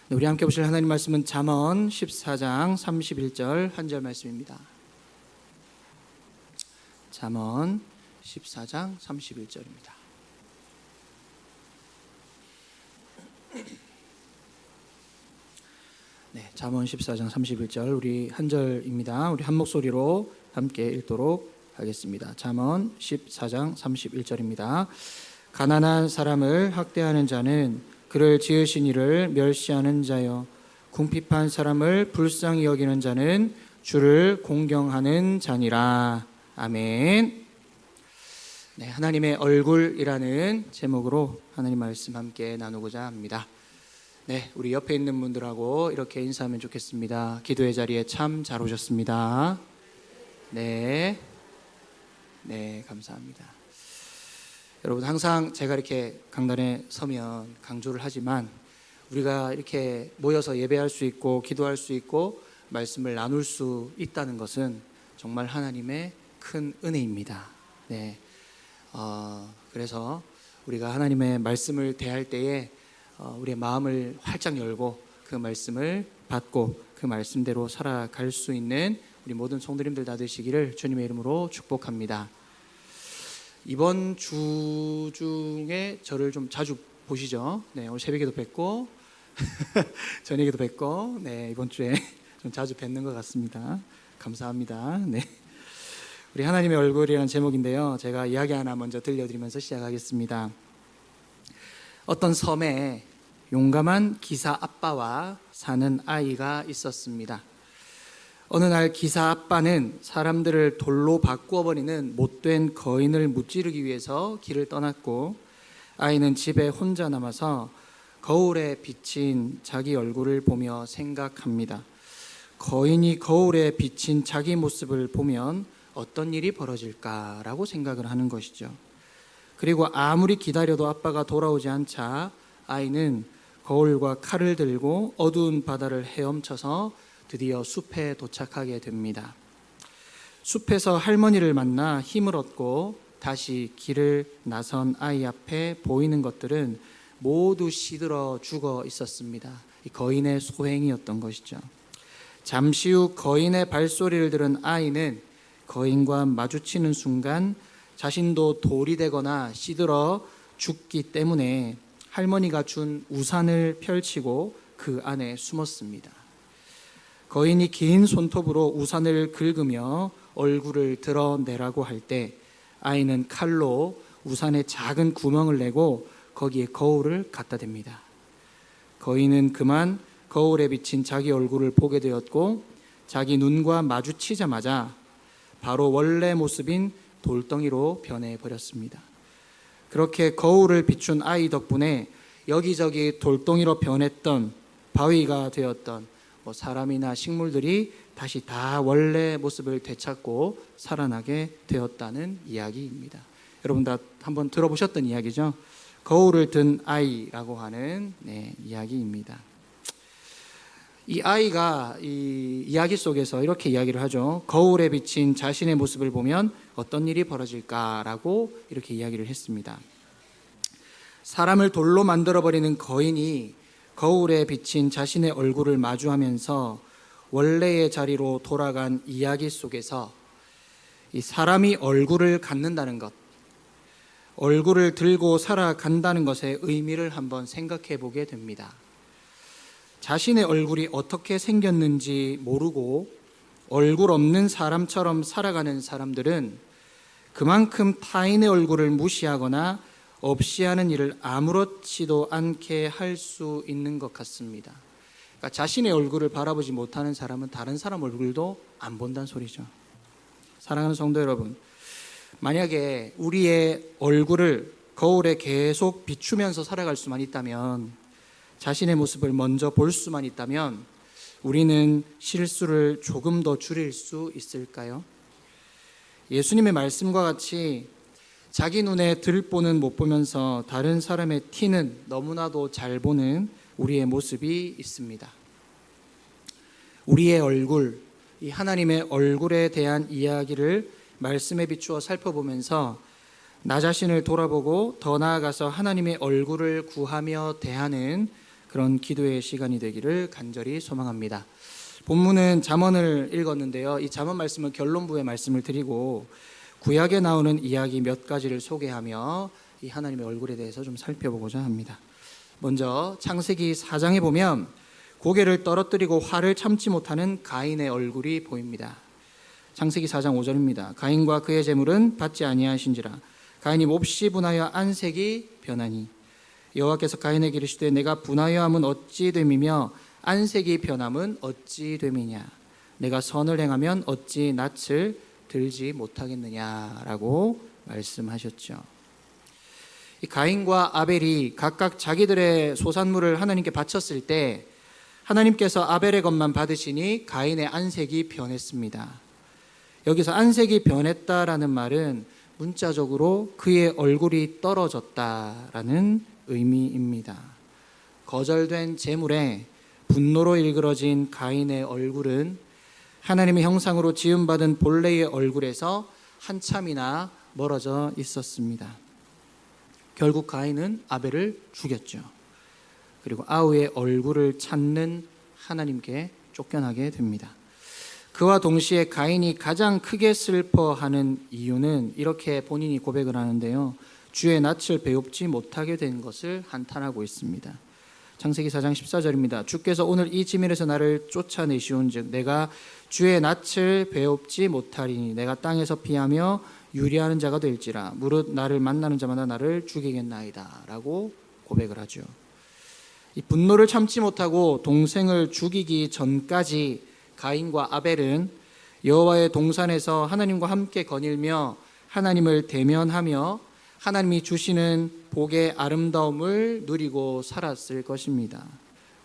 우리 함께 보실 하나님 말씀은 잠언 14장 31절 한 절 말씀입니다. 잠언 14장 31절입니다. 네, 잠언 14장 31절 우리 한 절입니다. 우리 한 목소리로 함께 읽도록 하겠습니다. 잠언 14장 31절입니다. 가난한 사람을 학대하는 자는 그를 지으신 이를 멸시하는 자여, 궁핍한 사람을 불쌍히 여기는 자는 주를 공경하는 자니라. 아멘. 네, 하나님의 얼굴이라는 제목으로 하나님 말씀 함께 나누고자 합니다. 네, 우리 옆에 있는 분들하고 이렇게 인사하면 좋겠습니다. 기도의 자리에 참 잘 오셨습니다. 네, 감사합니다. 여러분, 항상 제가 이렇게 강단에 서면 강조를 하지만 우리가 이렇게 모여서 예배할 수 있고 기도할 수 있고 말씀을 나눌 수 있다는 것은 정말 하나님의 큰 은혜입니다. 네, 그래서 우리가 하나님의 말씀을 대할 때에 우리의 마음을 활짝 열고 그 말씀을 받고 그 말씀대로 살아갈 수 있는 우리 모든 성도님들 다 되시기를 주님의 이름으로 축복합니다. 이번 주 중에 저를 좀 자주 보시죠. 네, 오늘 새벽에도 뵙고 저녁에도 뵙고, 네, 이번 주에 좀 자주 뵙는 것 같습니다. 감사합니다. 네, 우리 하나님의 얼굴이라는 제목인데요. 제가 이야기 하나 먼저 들려드리면서 시작하겠습니다. 어떤 섬에 용감한 기사 아빠와 사는 아이가 있었습니다. 어느 날 기사 아빠는 사람들을 돌로 바꾸어 버리는 못된 거인을 무찌르기 위해서 길을 떠났고, 아이는 집에 혼자 남아서 거울에 비친 자기 얼굴을 보며 생각합니다. 거인이 거울에 비친 자기 모습을 보면 어떤 일이 벌어질까라고 생각을 하는 것이죠. 그리고 아무리 기다려도 아빠가 돌아오지 않자 아이는 거울과 칼을 들고 어두운 바다를 헤엄쳐서 드디어 숲에 도착하게 됩니다. 숲에서 할머니를 만나 힘을 얻고 다시 길을 나선 아이 앞에 보이는 것들은 모두 시들어 죽어 있었습니다. 이 거인의 소행이었던 것이죠. 잠시 후 거인의 발소리를 들은 아이는 거인과 마주치는 순간 자신도 돌이 되거나 시들어 죽기 때문에 할머니가 준 우산을 펼치고 그 안에 숨었습니다. 거인이 긴 손톱으로 우산을 긁으며 얼굴을 드러내라고 할 때 아이는 칼로 우산에 작은 구멍을 내고 거기에 거울을 갖다 댑니다. 거인은 그만 거울에 비친 자기 얼굴을 보게 되었고, 자기 눈과 마주치자마자 바로 원래 모습인 돌덩이로 변해버렸습니다. 그렇게 거울을 비춘 아이 덕분에 여기저기 돌덩이로 변했던, 바위가 되었던 사람이나 식물들이 다시 다 원래 모습을 되찾고 살아나게 되었다는 이야기입니다. 여러분 다 한번 들어보셨던 이야기죠? 거울을 든 아이라고 하는 이야기입니다. 이 아이가 이 이야기 속에서 이렇게 이야기를 하죠. 거울에 비친 자신의 모습을 보면 어떤 일이 벌어질까라고 이렇게 이야기를 했습니다. 사람을 돌로 만들어버리는 거인이 거울에 비친 자신의 얼굴을 마주하면서 원래의 자리로 돌아간 이야기 속에서 이 사람이 얼굴을 갖는다는 것, 얼굴을 들고 살아간다는 것의 의미를 한번 생각해 보게 됩니다. 자신의 얼굴이 어떻게 생겼는지 모르고 얼굴 없는 사람처럼 살아가는 사람들은 그만큼 타인의 얼굴을 무시하거나 없이 하는 일을 아무렇지도 않게 할 수 있는 것 같습니다. 그러니까 자신의 얼굴을 바라보지 못하는 사람은 다른 사람 얼굴도 안 본다는 소리죠. 사랑하는 성도 여러분, 만약에 우리의 얼굴을 거울에 계속 비추면서 살아갈 수만 있다면, 자신의 모습을 먼저 볼 수만 있다면 우리는 실수를 조금 더 줄일 수 있을까요? 예수님의 말씀과 같이 자기 눈에 들보는 못 보면서 다른 사람의 티는 너무나도 잘 보는 우리의 모습이 있습니다. 우리의 얼굴, 이 하나님의 얼굴에 대한 이야기를 말씀에 비추어 살펴보면서 나 자신을 돌아보고 더 나아가서 하나님의 얼굴을 구하며 대하는 그런 기도의 시간이 되기를 간절히 소망합니다. 본문은 잠언을 읽었는데요. 이 잠언 말씀은 결론부의 말씀을 드리고 구약에 나오는 이야기 몇 가지를 소개하며 이 하나님의 얼굴에 대해서 좀 살펴보고자 합니다. 먼저 창세기 4장에 보면 고개를 떨어뜨리고 화를 참지 못하는 가인의 얼굴이 보입니다. 창세기 4장 5절입니다. 가인과 그의 재물은 받지 아니하신지라 가인이 몹시 분하여 안색이 변하니 여호와께서 가인에게 이르시되 내가 분하여함은 어찌 됨이며 안색이 변함은 어찌 됨이냐 내가 선을 행하면 어찌 낯을 들지 못하겠느냐라고 말씀하셨죠. 이 가인과 아벨이 각각 자기들의 소산물을 하나님께 바쳤을 때 하나님께서 아벨의 것만 받으시니 가인의 안색이 변했습니다. 여기서 안색이 변했다라는 말은 문자적으로 그의 얼굴이 떨어졌다라는 의미입니다. 거절된 재물에 분노로 일그러진 가인의 얼굴은 하나님의 형상으로 지음받은 본래의 얼굴에서 한참이나 멀어져 있었습니다. 결국 가인은 아벨을 죽였죠. 그리고 아우의 얼굴을 찾는 하나님께 쫓겨나게 됩니다. 그와 동시에 가인이 가장 크게 슬퍼하는 이유는 이렇게 본인이 고백을 하는데요. 주의 낯을 배웁지 못하게 된 것을 한탄하고 있습니다. 창세기 4장 14절입니다. 주께서 오늘 이 지면에서 나를 쫓아내시온즉 내가 주의 낯을 배웁지 못하리니 내가 땅에서 피하며 유리하는 자가 될지라 무릇 나를 만나는 자마다 나를 죽이겠나이다 라고 고백을 하죠. 이 분노를 참지 못하고 동생을 죽이기 전까지 가인과 아벨은 여호와의 동산에서 하나님과 함께 거닐며 하나님을 대면하며 하나님이 주시는 복의 아름다움을 누리고 살았을 것입니다.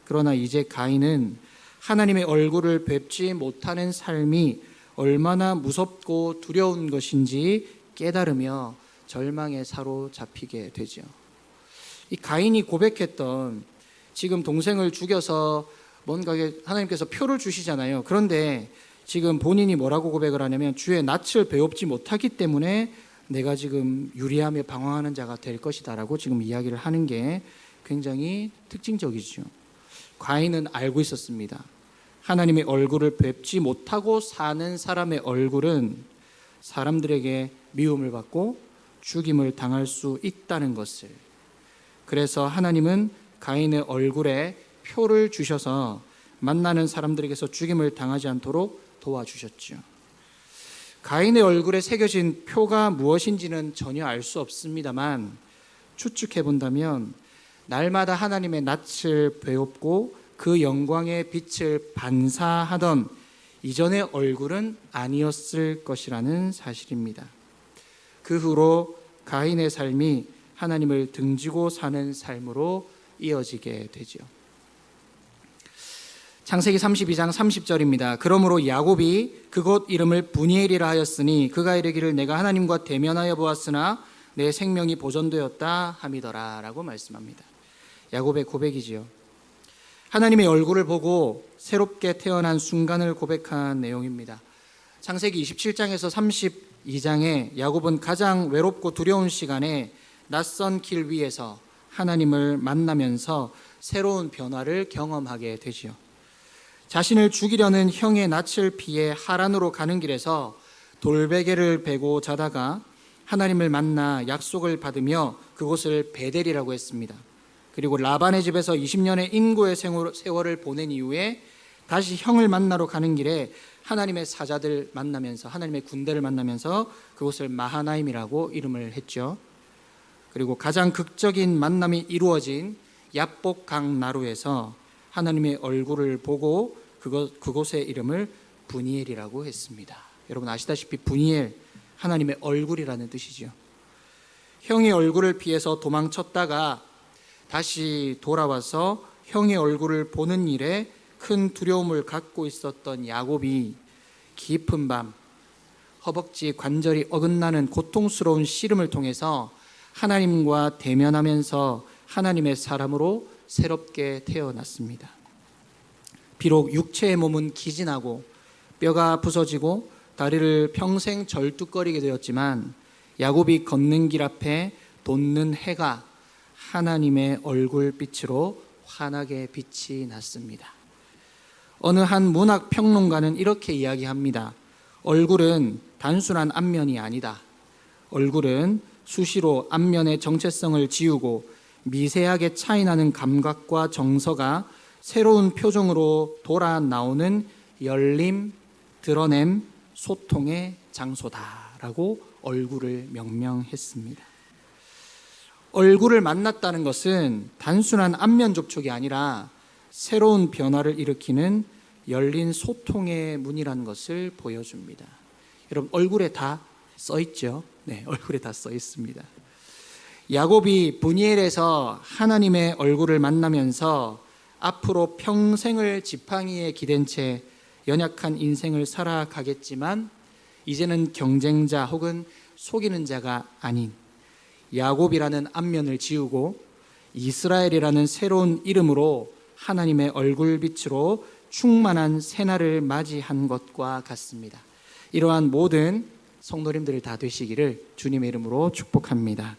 그러나 이제 가인은 하나님의 얼굴을 뵙지 못하는 삶이 얼마나 무섭고 두려운 것인지 깨달으며 절망에 사로잡히게 되죠. 이 가인이 고백했던 지금 동생을 죽여서 뭔가 하나님께서 표를 주시잖아요. 그런데 지금 본인이 뭐라고 고백을 하냐면 주의 낯을 배웁지 못하기 때문에 내가 지금 유리하며 방황하는 자가 될 것이다 라고 지금 이야기를 하는 게 굉장히 특징적이죠. 가인은 알고 있었습니다. 하나님의 얼굴을 뵙지 못하고 사는 사람의 얼굴은 사람들에게 미움을 받고 죽임을 당할 수 있다는 것을. 그래서 하나님은 가인의 얼굴에 표를 주셔서 만나는 사람들에게서 죽임을 당하지 않도록 도와주셨죠. 가인의 얼굴에 새겨진 표가 무엇인지는 전혀 알 수 없습니다만 추측해 본다면 날마다 하나님의 낯을 배웠고 그 영광의 빛을 반사하던 이전의 얼굴은 아니었을 것이라는 사실입니다. 그 후로 가인의 삶이 하나님을 등지고 사는 삶으로 이어지게 되죠. 창세기 32장 30절입니다. 그러므로 야곱이 그곳 이름을 브니엘이라 하였으니 그가 이르기를 내가 하나님과 대면하여 보았으나 내 생명이 보존되었다 함이더라 라고 말씀합니다. 야곱의 고백이지요. 하나님의 얼굴을 보고 새롭게 태어난 순간을 고백한 내용입니다. 창세기 27장에서 32장에 야곱은 가장 외롭고 두려운 시간에 낯선 길 위에서 하나님을 만나면서 새로운 변화를 경험하게 되지요. 자신을 죽이려는 형의 낯을 피해 하란으로 가는 길에서 돌베개를 베고 자다가 하나님을 만나 약속을 받으며 그곳을 베델이라고 했습니다. 그리고 라반의 집에서 20년의 인고의 세월을 보낸 이후에 다시 형을 만나러 가는 길에 하나님의 사자들 만나면서 하나님의 군대를 만나면서 그곳을 마하나임이라고 이름을 했죠. 그리고 가장 극적인 만남이 이루어진 야복강 나루에서 하나님의 얼굴을 보고 그곳의 이름을 브니엘이라고 했습니다. 여러분 아시다시피 브니엘 하나님의 얼굴이라는 뜻이죠. 형의 얼굴을 피해서 도망쳤다가 다시 돌아와서 형의 얼굴을 보는 일에 큰 두려움을 갖고 있었던 야곱이 깊은 밤 허벅지 관절이 어긋나는 고통스러운 씨름을 통해서 하나님과 대면하면서 하나님의 사람으로 새롭게 태어났습니다. 비록 육체의 몸은 기진하고 뼈가 부서지고 다리를 평생 절뚝거리게 되었지만 야곱이 걷는 길 앞에 돋는 해가 하나님의 얼굴빛으로 환하게 빛이 났습니다. 어느 한 문학 평론가는 이렇게 이야기합니다. 얼굴은 단순한 안면이 아니다. 얼굴은 수시로 안면의 정체성을 지우고 미세하게 차이나는 감각과 정서가 새로운 표정으로 돌아 나오는 열림, 드러냄, 소통의 장소다라고 얼굴을 명명했습니다. 얼굴을 만났다는 것은 단순한 안면 접촉이 아니라 새로운 변화를 일으키는 열린 소통의 문이라는 것을 보여줍니다. 여러분, 얼굴에 다 써 있죠? 네, 얼굴에 다 써 있습니다. 야곱이 브니엘에서 하나님의 얼굴을 만나면서 앞으로 평생을 지팡이에 기댄 채 연약한 인생을 살아가겠지만 이제는 경쟁자 혹은 속이는 자가 아닌 야곱이라는 안면을 지우고 이스라엘이라는 새로운 이름으로 하나님의 얼굴빛으로 충만한 새날을 맞이한 것과 같습니다. 이러한 모든 성도님들이 다 되시기를 주님의 이름으로 축복합니다.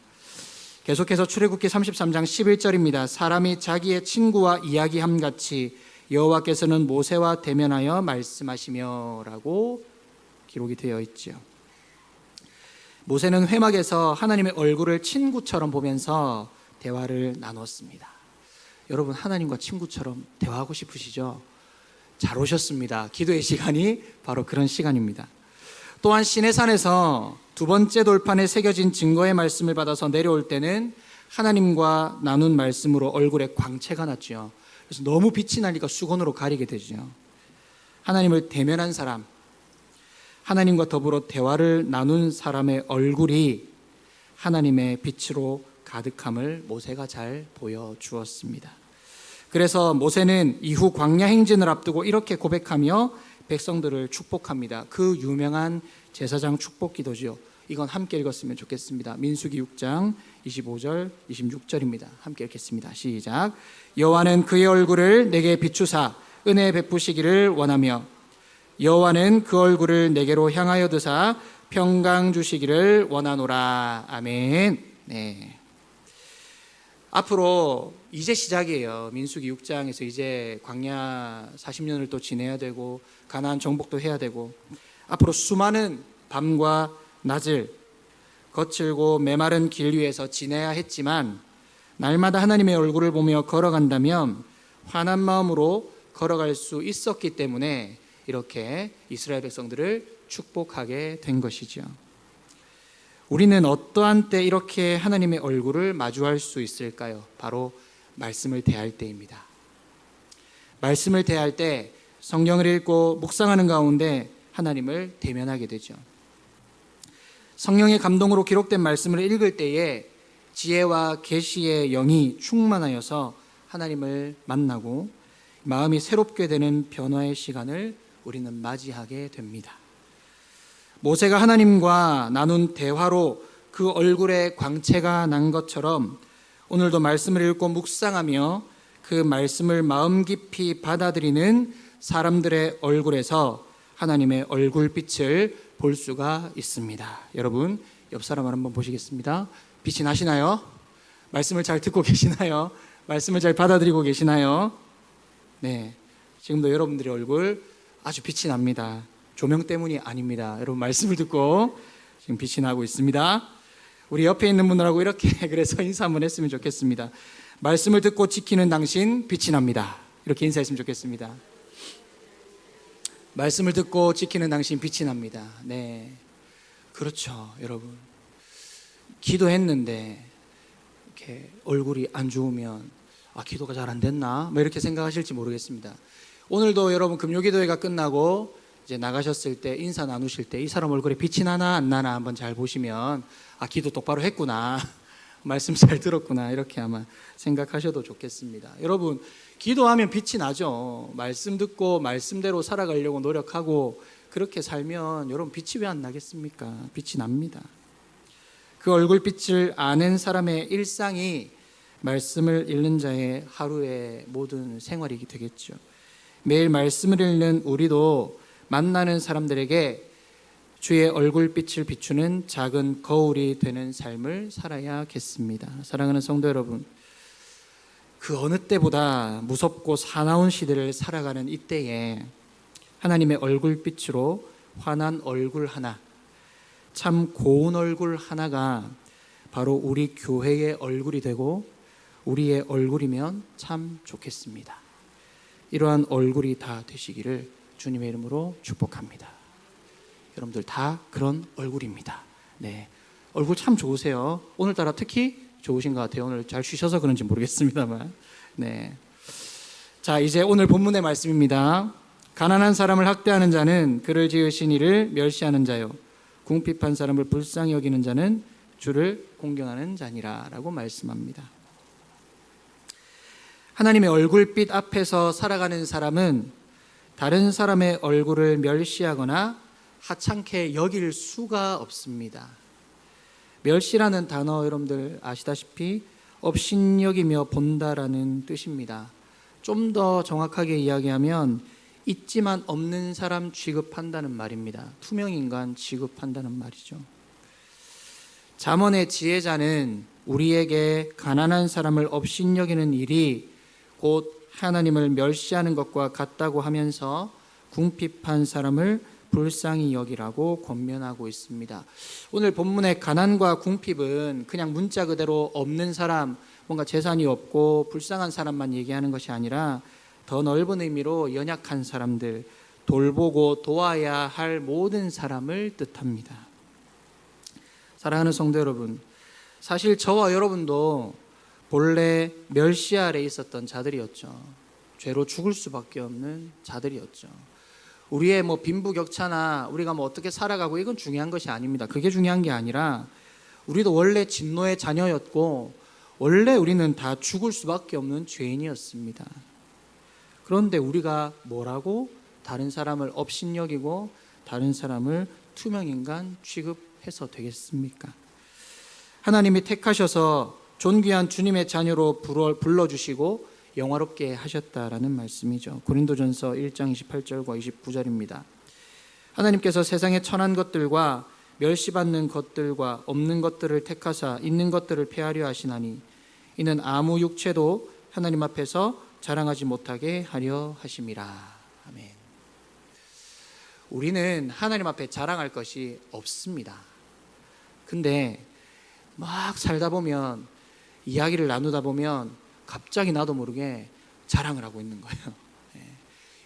계속해서 출애굽기 33장 11절입니다. 사람이 자기의 친구와 이야기함 같이 여호와께서는 모세와 대면하여 말씀하시며 라고 기록이 되어 있죠. 모세는 회막에서 하나님의 얼굴을 친구처럼 보면서 대화를 나눴습니다. 여러분, 하나님과 친구처럼 대화하고 싶으시죠? 잘 오셨습니다. 기도의 시간이 바로 그런 시간입니다. 또한 시내산에서 두 번째 돌판에 새겨진 증거의 말씀을 받아서 내려올 때는 하나님과 나눈 말씀으로 얼굴에 광채가 났죠. 그래서 너무 빛이 나니까 수건으로 가리게 되죠. 하나님을 대면한 사람, 하나님과 더불어 대화를 나눈 사람의 얼굴이 하나님의 빛으로 가득함을 모세가 잘 보여주었습니다. 그래서 모세는 이후 광야 행진을 앞두고 이렇게 고백하며 백성들을 축복합니다. 그 유명한 제사장 축복 기도죠. 이건 함께 읽었으면 좋겠습니다. 민수기 6장 25절 26절입니다. 함께 읽겠습니다. 시작. 여호와는 그의 얼굴을 내게 비추사 은혜 베푸시기를 원하며 여호와는 그 얼굴을 내게로 향하여 드사 평강 주시기를 원하노라. 아멘. 네. 앞으로 이제 시작이에요. 민수기 6장에서 이제 광야 40년을 또 지내야 되고 가나안 정복도 해야 되고 앞으로 수많은 밤과 낮을 거칠고 메마른 길 위에서 지내야 했지만 날마다 하나님의 얼굴을 보며 걸어간다면 환한 마음으로 걸어갈 수 있었기 때문에 이렇게 이스라엘 백성들을 축복하게 된 것이죠. 우리는 어떠한 때 이렇게 하나님의 얼굴을 마주할 수 있을까요? 바로 말씀을 대할 때입니다. 말씀을 대할 때 성경을 읽고 묵상하는 가운데 하나님을 대면하게 되죠. 성령의 감동으로 기록된 말씀을 읽을 때에 지혜와 계시의 영이 충만하여서 하나님을 만나고 마음이 새롭게 되는 변화의 시간을 우리는 맞이하게 됩니다. 모세가 하나님과 나눈 대화로 그 얼굴에 광채가 난 것처럼 오늘도 말씀을 읽고 묵상하며 그 말씀을 마음 깊이 받아들이는 사람들의 얼굴에서 하나님의 얼굴빛을 볼 수가 있습니다. 여러분, 옆 사람을 한번 보시겠습니다. 빛이 나시나요? 말씀을 잘 듣고 계시나요? 말씀을 잘 받아들이고 계시나요? 네, 지금도 여러분들의 얼굴 아주 빛이 납니다. 조명 때문이 아닙니다. 여러분, 말씀을 듣고 지금 빛이 나고 있습니다. 우리 옆에 있는 분들하고 이렇게 그래서 인사 한번 했으면 좋겠습니다. 말씀을 듣고 지키는 당신 빛이 납니다. 이렇게 인사했으면 좋겠습니다. 말씀을 듣고 지키는 당신 빛이 납니다. 네, 그렇죠. 여러분, 기도했는데 이렇게 얼굴이 안 좋으면 기도가 잘 안 됐나? 뭐 이렇게 생각하실지 모르겠습니다. 오늘도 여러분 금요기도회가 끝나고 이제 나가셨을 때 인사 나누실 때 이 사람 얼굴에 빛이 나나 안 나나 한번 잘 보시면 기도 똑바로 했구나, 말씀 잘 들었구나, 이렇게 아마 생각하셔도 좋겠습니다. 여러분, 기도하면 빛이 나죠. 말씀 듣고 말씀대로 살아가려고 노력하고 그렇게 살면 여러분 빛이 왜 안 나겠습니까? 빛이 납니다. 그 얼굴빛을 아는 사람의 일상이 말씀을 읽는 자의 하루의 모든 생활이 되겠죠. 매일 말씀을 읽는 우리도 만나는 사람들에게 주의 얼굴빛을 비추는 작은 거울이 되는 삶을 살아야겠습니다. 사랑하는 성도 여러분, 그 어느 때보다 무섭고 사나운 시대를 살아가는 이때에 하나님의 얼굴빛으로 환한 얼굴 하나, 참 고운 얼굴 하나가 바로 우리 교회의 얼굴이 되고 우리의 얼굴이면 참 좋겠습니다. 이러한 얼굴이 다 되시기를 주님의 이름으로 축복합니다. 여러분들 다 그런 얼굴입니다. 네, 얼굴 참 좋으세요. 오늘따라 특히 좋으신 것 같아요. 오늘 잘 쉬셔서 그런지 모르겠습니다만. 네. 자, 이제 오늘 본문의 말씀입니다. 가난한 사람을 학대하는 자는 그를 지으신 이를 멸시하는 자요, 궁핍한 사람을 불쌍히 여기는 자는 주를 공경하는 자니라 라고 말씀합니다. 하나님의 얼굴빛 앞에서 살아가는 사람은 다른 사람의 얼굴을 멸시하거나 하찮게 여길 수가 없습니다. 멸시라는 단어 여러분들 아시다시피 업신여기며 본다라는 뜻입니다. 좀 더 정확하게 이야기하면 있지만 없는 사람 취급한다는 말입니다. 투명인간 취급한다는 말이죠. 잠언의 지혜자는 우리에게 가난한 사람을 업신여기는 일이 곧 하나님을 멸시하는 것과 같다고 하면서 궁핍한 사람을 불쌍히 여기라고 권면하고 있습니다. 오늘 본문의 가난과 궁핍은 그냥 문자 그대로 없는 사람, 뭔가 재산이 없고 불쌍한 사람만 얘기하는 것이 아니라 더 넓은 의미로 연약한 사람들, 돌보고 도와야 할 모든 사람을 뜻합니다. 사랑하는 성도 여러분, 사실 저와 여러분도 본래 멸시 아래 있었던 자들이었죠. 죄로 죽을 수밖에 없는 자들이었죠. 우리의 빈부격차나 우리가 어떻게 살아가고 이건 중요한 것이 아닙니다. 그게 중요한 게 아니라 우리도 원래 진노의 자녀였고 원래 우리는 다 죽을 수밖에 없는 죄인이었습니다. 그런데 우리가 뭐라고 다른 사람을 업신여기고 다른 사람을 투명인간 취급해서 되겠습니까? 하나님이 택하셔서 존귀한 주님의 자녀로 불러주시고 영화롭게 하셨다라는 말씀이죠. 고린도전서 1장 28절과 29절입니다. 하나님께서 세상의 천한 것들과 멸시받는 것들과 없는 것들을 택하사 있는 것들을 폐하려 하시나니 이는 아무 육체도 하나님 앞에서 자랑하지 못하게 하려 하심이라. 아멘. 우리는 하나님 앞에 자랑할 것이 없습니다. 근데 막 살다 보면, 이야기를 나누다 보면 갑자기 나도 모르게 자랑을 하고 있는 거예요.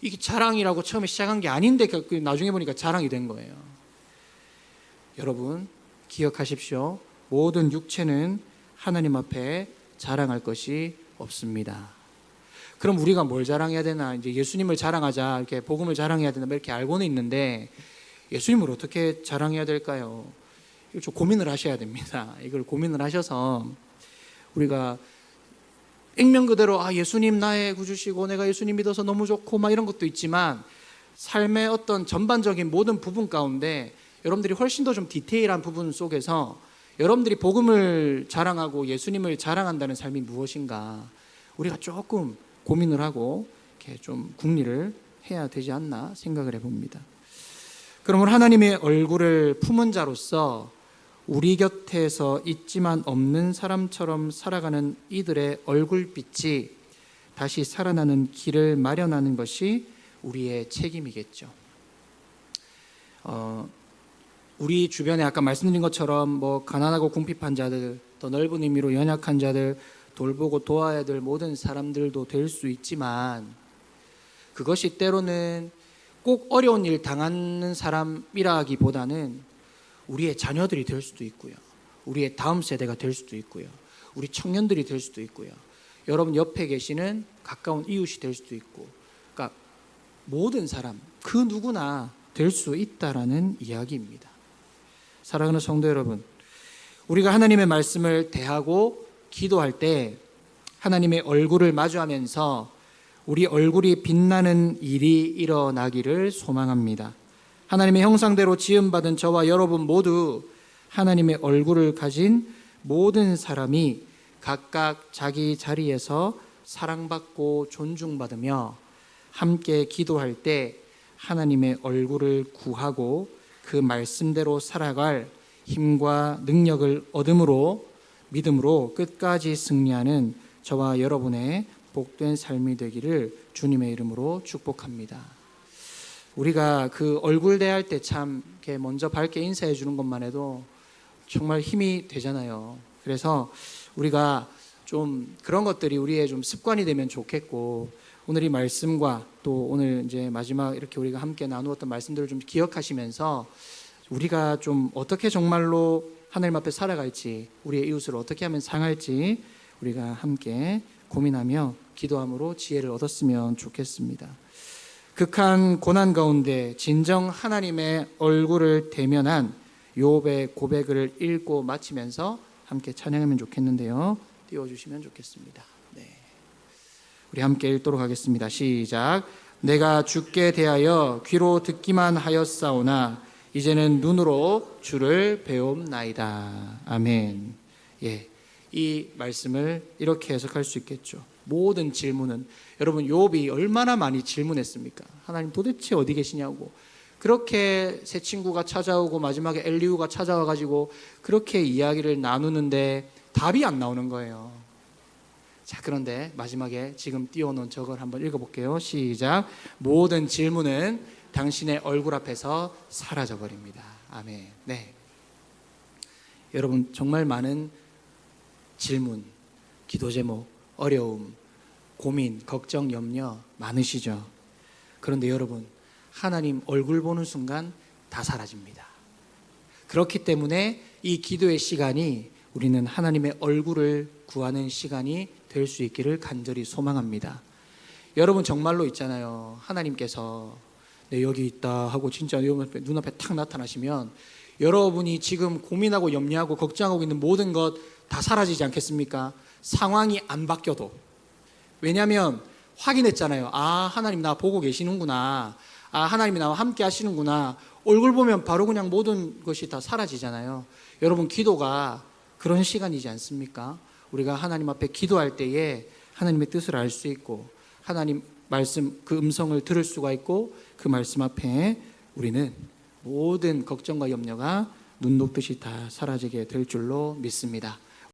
이게 자랑이라고 처음에 시작한 게 아닌데 나중에 보니까 자랑이 된 거예요. 여러분 기억하십시오. 모든 육체는 하나님 앞에 자랑할 것이 없습니다. 그럼 우리가 뭘 자랑해야 되나? 이제 예수님을 자랑하자, 이렇게 복음을 자랑해야 되나 이렇게 알고는 있는데 예수님을 어떻게 자랑해야 될까요? 이걸 좀 고민을 하셔야 됩니다. 이걸 고민을 하셔서 우리가 액면 그대로 예수님 나의 구주시고 내가 예수님 믿어서 너무 좋고 막 이런 것도 있지만 삶의 어떤 전반적인 모든 부분 가운데 여러분들이 훨씬 더 좀 디테일한 부분 속에서 여러분들이 복음을 자랑하고 예수님을 자랑한다는 삶이 무엇인가 우리가 조금 고민을 하고 이렇게 좀 궁리를 해야 되지 않나 생각을 해봅니다. 그러면 하나님의 얼굴을 품은 자로서 우리 곁에서 있지만 없는 사람처럼 살아가는 이들의 얼굴빛이 다시 살아나는 길을 마련하는 것이 우리의 책임이겠죠. 우리 주변에 아까 말씀드린 것처럼 가난하고 궁핍한 자들, 더 넓은 의미로 연약한 자들, 돌보고 도와야 될 모든 사람들도 될 수 있지만 그것이 때로는 꼭 어려운 일 당하는 사람이라기보다는 우리의 자녀들이 될 수도 있고요. 우리의 다음 세대가 될 수도 있고요. 우리 청년들이 될 수도 있고요. 여러분 옆에 계시는 가까운 이웃이 될 수도 있고, 그러니까 모든 사람, 그 누구나 될 수 있다라는 이야기입니다. 사랑하는 성도 여러분, 우리가 하나님의 말씀을 대하고 기도할 때 하나님의 얼굴을 마주하면서 우리 얼굴이 빛나는 일이 일어나기를 소망합니다. 하나님의 형상대로 지음받은 저와 여러분 모두 하나님의 얼굴을 가진 모든 사람이 각각 자기 자리에서 사랑받고 존중받으며 함께 기도할 때 하나님의 얼굴을 구하고 그 말씀대로 살아갈 힘과 능력을 얻음으로 믿음으로 끝까지 승리하는 저와 여러분의 복된 삶이 되기를 주님의 이름으로 축복합니다. 우리가 그 얼굴 대할 때 참 먼저 밝게 인사해 주는 것만 해도 정말 힘이 되잖아요. 그래서 우리가 좀 그런 것들이 우리의 좀 습관이 되면 좋겠고, 오늘 이 말씀과 또 오늘 이제 마지막 이렇게 우리가 함께 나누었던 말씀들을 좀 기억하시면서 우리가 좀 어떻게 정말로 하나님 앞에 살아갈지, 우리의 이웃을 어떻게 하면 상할지 우리가 함께 고민하며 기도함으로 지혜를 얻었으면 좋겠습니다. 극한 고난 가운데 진정 하나님의 얼굴을 대면한 욥의 고백을 읽고 마치면서 함께 찬양하면 좋겠는데요. 띄워주시면 좋겠습니다. 네. 우리 함께 읽도록 하겠습니다. 시작. 내가 주께 대하여 귀로 듣기만 하였사오나 이제는 눈으로 주를 배움나이다. 아멘. 예, 이 말씀을 이렇게 해석할 수 있겠죠. 모든 질문은, 여러분 욥이 얼마나 많이 질문했습니까? 하나님 도대체 어디 계시냐고. 그렇게 새 친구가 찾아오고 마지막에 엘리후가 찾아와가지고 그렇게 이야기를 나누는데 답이 안 나오는 거예요. 자, 그런데 마지막에 지금 띄워놓은 저걸 한번 읽어볼게요. 시작. 모든 질문은 당신의 얼굴 앞에서 사라져버립니다. 아멘. 네. 여러분 정말 많은 질문, 기도 제목, 어려움, 고민, 걱정, 염려 많으시죠. 그런데 여러분 하나님 얼굴 보는 순간 다 사라집니다. 그렇기 때문에 이 기도의 시간이 우리는 하나님의 얼굴을 구하는 시간이 될 수 있기를 간절히 소망합니다. 여러분 정말로 있잖아요. 하나님께서 네, 여기 있다 하고 진짜 눈앞에 탁 나타나시면 여러분이 지금 고민하고 염려하고 걱정하고 있는 모든 것 다 사라지지 않겠습니까? 상황이 안 바뀌어도. 왜냐하면 확인했잖아요. 아, 하나님 나 보고 계시는구나. 아, 하나님이 나와 함께 하시는구나. 얼굴 보면 바로 그냥 모든 것이 다 사라지잖아요. 여러분 기도가 그런 시간이지 않습니까? 우리가 하나님 앞에 기도할 때에 하나님의 뜻을 알 수 있고 하나님 말씀 그 음성을 들을 수가 있고 그 말씀 앞에 우리는 모든 걱정과 염려가 눈 녹듯이 다 사라지게 될 줄로 믿습니다.